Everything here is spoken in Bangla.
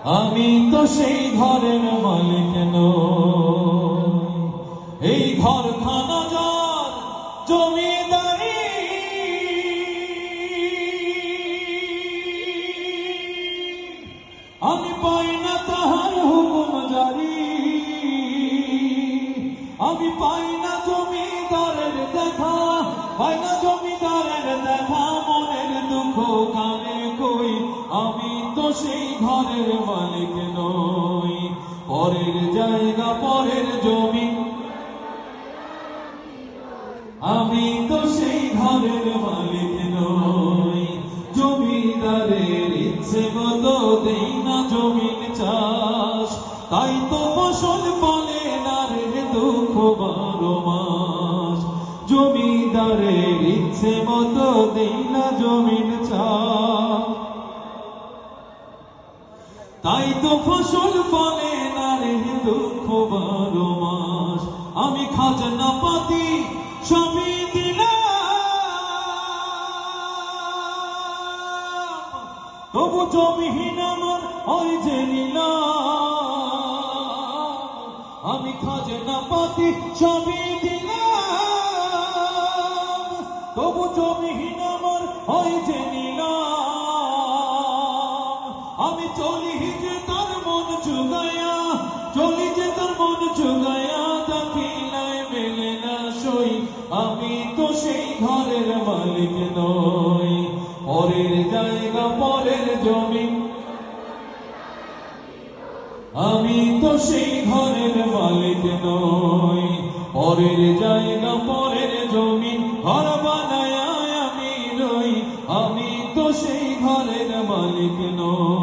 আমি তো সেই ঘরের মালিক নই। এই ঘরখানা যার জমিদারি, আমি পাই না তাহার হুকুম জারি। আমি পাই না জমিদারের দেখা, পাই না জমিদারের দেখা, মনের দুঃখ কানে কই। আমি তো সেই ঘরের মালিক নই। পরের জায়গা পরের জমি, আমি তো সেই ঘরের মালিক নই। জমিদারের ইচ্ছে মতো দেই না জমিন চাষ, তাই তো ফসল ফলে না রে দুঃখ 12 মাস। জমিদারের ইচ্ছে মতো দেই না জমিন চাষ, তাই তো ফসল ফলে না রে দুঃখ 12 মাস। আমি খাজনা পাতি সবই দিলাম, তবু জমিহীন আমার ওই যে নিলাম। আমি খাজনা পাতি সবই দিলাম, তবু জমিহীন আমার ওই যে নিলাম। আমি চলি যে তার মন চুগায়া, চলি যে তার মন চুগায়া, দাখিলায় মেলে না সই। আমি তো সেই ঘরের মালিক নই। পরের জায়গা পরের জমি, আমি তো সেই ঘরের মালিক নই। পরের জায়গা পরের জমি, ঘর বানায় আমি রই। আমি তো সেই ঘরের মালিক নই।